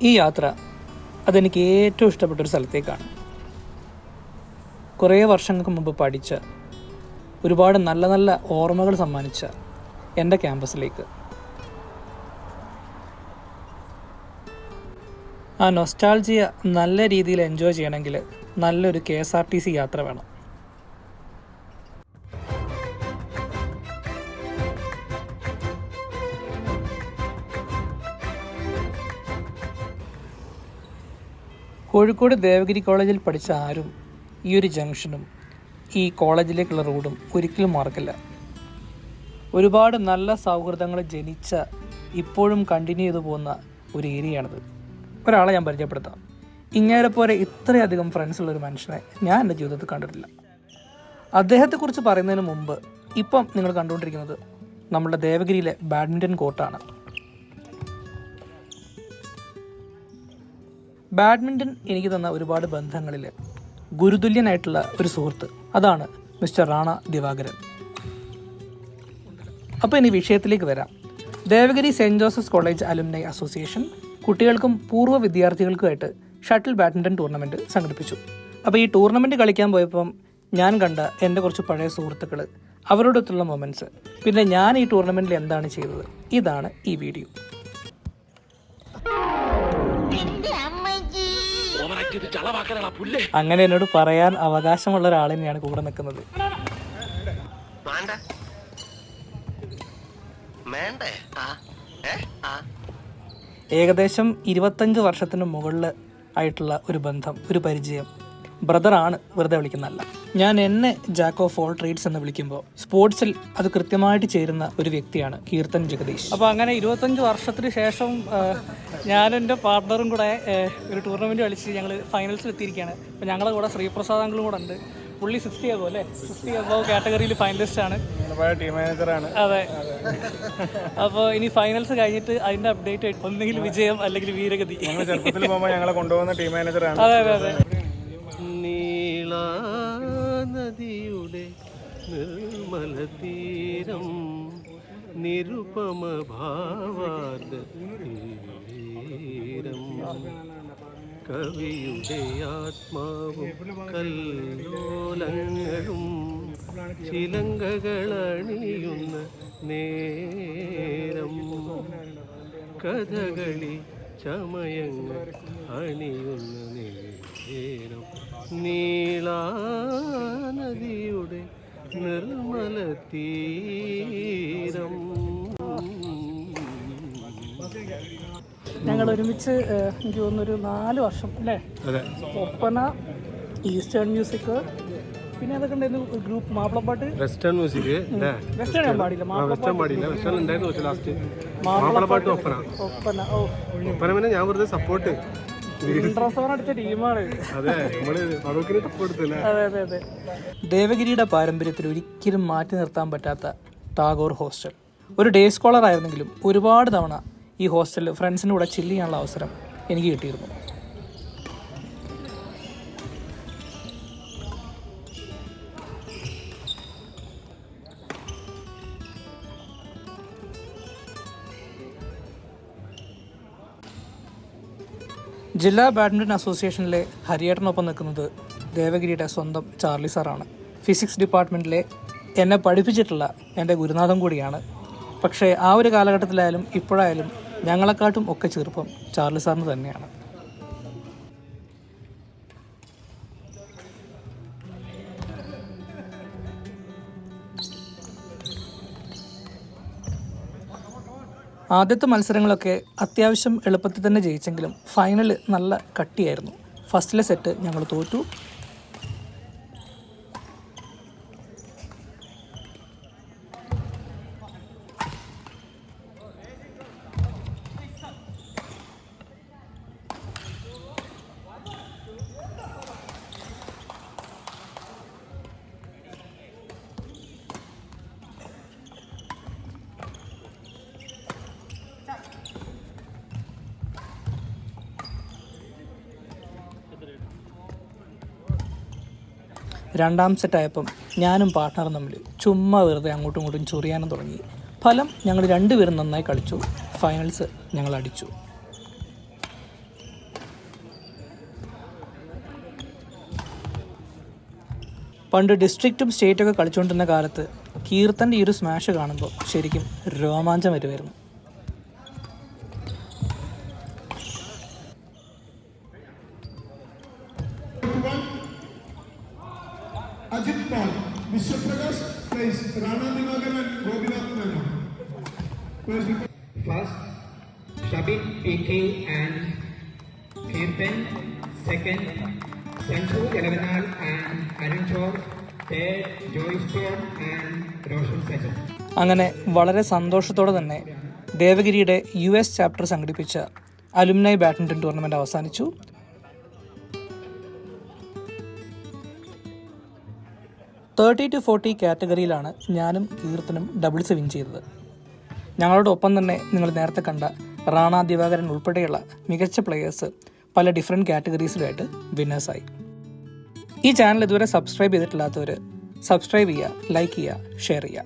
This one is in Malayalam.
ഈ യാത്ര അതെനിക്ക് ഏറ്റവും ഇഷ്ടപ്പെട്ടൊരു സ്ഥലത്തേക്കാണ്. കുറേ വർഷങ്ങൾക്ക് മുമ്പ് പഠിച്ച, ഒരുപാട് നല്ല നല്ല ഓർമ്മകൾ സമ്മാനിച്ച എൻ്റെ ക്യാമ്പസിലേക്ക്. ആ നൊസ്റ്റാൾജിയ നല്ല രീതിയിൽ എൻജോയ് ചെയ്യണമെങ്കിൽ നല്ലൊരു KSRTC യാത്ര വേണം. കോഴിക്കോട് ദേവഗിരി കോളേജിൽ പഠിച്ച ആരും ഈ ഒരു ജംഗ്ഷനും ഈ കോളേജിലേക്കുള്ള റോഡും ഒരിക്കലും മറക്കില്ല. ഒരുപാട് നല്ല സൗഹൃദങ്ങൾ ജനിച്ച, ഇപ്പോഴും കണ്ടിന്യൂ ചെയ്തു പോകുന്ന ഒരു ഏരിയയാണിത്. ഒരാളെ ഞാൻ പരിചയപ്പെടുത്താം. ഇങ്ങേരെപ്പോലെ ഇത്രയധികം ഫ്രണ്ട്സുള്ളൊരു മനുഷ്യനെ ഞാൻ എൻ്റെ ജീവിതത്തിൽ കണ്ടിട്ടില്ല. അദ്ദേഹത്തെക്കുറിച്ച് പറയുന്നതിന് മുമ്പ് ഇപ്പം നിങ്ങൾ കണ്ടുകൊണ്ടിരിക്കുന്നത് നമ്മുടെ ദേവഗിരിയിലെ ബാഡ്മിൻ്റൺ കോർട്ടാണ്. ബാഡ്മിൻ്റൺ എനിക്ക് തന്ന ഒരുപാട് ബന്ധങ്ങളിൽ ഗുരുതുല്യനായിട്ടുള്ള ഒരു സുഹൃത്ത്, അതാണ് മിസ്റ്റർ റാണ ദിവാകരൻ. അപ്പോൾ ഇനി വിഷയത്തിലേക്ക് വരാം. Devagiri Saint Joseph's College Alumni Association കുട്ടികൾക്കും പൂർവ്വ വിദ്യാർത്ഥികൾക്കുമായിട്ട് ഷട്ടിൽ ബാഡ്മിൻ്റൺ ടൂർണമെൻറ്റ് സംഘടിപ്പിച്ചു. അപ്പോൾ ഈ ടൂർണമെൻറ്റ് കളിക്കാൻ പോയപ്പം ഞാൻ കണ്ട എൻ്റെ കുറച്ച് പഴയ സുഹൃത്തുക്കൾ, അവരോടൊത്തുള്ള മൊമെൻറ്റ്സ്, പിന്നെ ഞാൻ ഈ ടൂർണമെൻറ്റിൽ എന്താണ് ചെയ്തത്, ഇതാണ് ഈ വീഡിയോ. അങ്ങനെ എന്നോട് പറയാൻ അവകാശമുള്ള ഒരാൾ തന്നെയാണ് കൂടെ നിൽക്കുന്നത്. ഏകദേശം 25 വർഷത്തിന് മുകളിൽ ആയിട്ടുള്ള ഒരു ബന്ധം, ഒരു പരിചയം. ബ്രദറാണ്, വെറുതെ വിളിക്കുന്നതല്ല. ഞാൻ എന്നെ ജാക്ക് ഓഫ് ഓൾ ട്രേഡ്സ് എന്ന് വിളിക്കുമ്പോൾ സ്പോർട്സിൽ അത് കൃത്യമായിട്ട് ചേരുന്ന ഒരു വ്യക്തിയാണ് കീർത്തൻ ജഗദീഷ്. അപ്പോൾ അങ്ങനെ 25 വർഷത്തിന് ശേഷം ഞാനും എൻ്റെ പാർട്ണറും കൂടെ ഒരു ടൂർണമെൻറ്റ് കളിച്ച് ഞങ്ങൾ ഫൈനൽസിൽ എത്തിയിരിക്കുകയാണ്. അപ്പോൾ ഞങ്ങളുടെ കൂടെ ശ്രീപ്രസാദ് അങ്കിളും കൂടെ ഉണ്ട്. പുള്ളി 60 അബോ അല്ലേ, 60 അബോ കാറ്റഗറിയിൽ ഫൈനലിസ്റ്റ് ആണ്, ടീം മാനേജറാണ്. അതെ. അപ്പോൾ ഇനി ഫൈനൽസ് കഴിഞ്ഞിട്ട് അതിൻ്റെ അപ്ഡേറ്റ് ഒന്നെങ്കിൽ വിജയം അല്ലെങ്കിൽ വീരഗതി. ചെറുപ്പത്തിൽ പോകുമ്പോൾ ഞങ്ങളെ കൊണ്ടുപോകുന്ന ടീം മാനേജറാണ്. അതെ അതെ അതെ. നദിയുടെ നിർമ്മല തീരം നിരുപമ ഭാവാർദ്ദ തീരം കവിയുടെ ആത്മാവും കല്ലോലങ്ങളും ചിലങ്കകളണിയുന്ന നേരം കഥകളി ചമയങ്ങൾ അണിയുന്ന നേരം നീളാനദിയുടെ നിർമ്മല തീരം. ഞങ്ങൾ ഒരുമിച്ച് എനിക്ക് തോന്നുന്നൊരു 4 വർഷം അല്ലേ, ഒപ്പന, ഈസ്റ്റേൺ മ്യൂസിക്, പിന്നെ അതൊക്കെ ഉണ്ടായിരുന്നു ഗ്രൂപ്പ് മാപ്പിളപ്പാട്ട്, വെസ്റ്റേൺ മ്യൂസിക്. വെസ്റ്റേൺ ഞാൻ പാടില്ല, മാപ്പിളപ്പാട്ട്, ഒപ്പന. പിന്നെ ഞാൻ വെറുതെ സപ്പോർട്ട് അടിച്ച ടീമാണ്. ദേവഗിരിയുടെ പാരമ്പര്യത്തിൽ ഒരിക്കലും മാറ്റി നിർത്താൻ പറ്റാത്ത ടാഗോർ ഹോസ്റ്റൽ. ഒരു ഡേ സ്കോളർ ആയിരുന്നെങ്കിലും ഒരുപാട് തവണ ഈ ഹോസ്റ്റലിൽ ഫ്രണ്ട്സിൻ്റെ കൂടെ ചില്ല് ചെയ്യാനുള്ള അവസരം എനിക്ക് കിട്ടിയിരുന്നു. ജില്ലാ ബാഡ്മിൻ്റൺ അസോസിയേഷനിലെ ഹരിയേട്ടനൊപ്പം നിൽക്കുന്നത് ദേവഗിരിയുടെ സ്വന്തം ചാർലി സാറാണ്. ഫിസിക്സ് ഡിപ്പാർട്ട്മെൻറ്റിലെ എന്നെ പഠിപ്പിച്ചിട്ടുള്ള എൻ്റെ ഗുരുനാഥൻ കൂടിയാണ്. പക്ഷേ ആ ഒരു കാലഘട്ടത്തിലായാലും ഇപ്പോഴായാലും ഞങ്ങളെക്കാട്ടും ഒക്കെ ചെറുപ്പം ചാർലി സാറിന് തന്നെയാണ്. ആദ്യത്തെ മത്സരങ്ങളൊക്കെ അത്യാവശ്യം എളുപ്പത്തിൽ തന്നെ ജയിച്ചെങ്കിലും ഫൈനൽ നല്ല കട്ടിയായിരുന്നു. ഫസ്റ്റിലെ സെറ്റ് ഞങ്ങൾ തോറ്റു. രണ്ടാം സെറ്റായപ്പം ഞാനും പാർട്ട്ണറും തമ്മിൽ ചുമ്മാ വെറുതെ അങ്ങോട്ടും ഇങ്ങോട്ടും ചൊറിയാനും തുടങ്ങി. ഫലം ഞങ്ങൾ രണ്ടുപേരും നന്നായി കളിച്ചു. ഫൈനൽസ് ഞങ്ങൾ അടിച്ചു. പണ്ട് ഡിസ്ട്രിക്റ്റും സ്റ്റേറ്റൊക്കെ കളിച്ചുകൊണ്ടിരുന്ന കാലത്ത് കീർത്തൻ്റെ ഈ ഒരു സ്മാഷ് കാണുമ്പോൾ ശരിക്കും രോമാഞ്ചം വരുമായിരുന്നു. Ajit Paul, Vishwaprakash plays Rana Divagar and Gopinath Menon. First, Shabin PK and Kirtan. Second, Sanju Yalavanal and Arun Chor. Third, Joy Stone and Roshan Sajjan. അങ്ങനെ വളരെ സന്തോഷത്തോടെ തന്നെ ദേവഗിരിയുടെ US ചാപ്റ്റർ സംഘടിപ്പിച്ച അലുമിനായി ബാഡ്മിൻ്റൺ ടൂർണമെൻറ്റ് അവസാനിച്ചു. 30 to 40 കാറ്റഗറിയിലാണ് ഞാനും കീർത്തനും ഡബിൾസ് വിൻ ചെയ്തത്. ഞങ്ങളോടൊപ്പം തന്നെ നിങ്ങൾ നേരത്തെ കണ്ട റാണ ദിവാകരൻ ഉൾപ്പെടെയുള്ള മികച്ച പ്ലെയേഴ്സ് പല ഡിഫറെൻറ്റ് കാറ്റഗറീസിലുമായിട്ട് വിന്നേഴ്സായി. ഈ ചാനൽ ഇതുവരെ സബ്സ്ക്രൈബ് ചെയ്തിട്ടില്ലാത്തവർ സബ്സ്ക്രൈബ് ചെയ്യുക, ലൈക്ക് ചെയ്യുക, ഷെയർ ചെയ്യുക.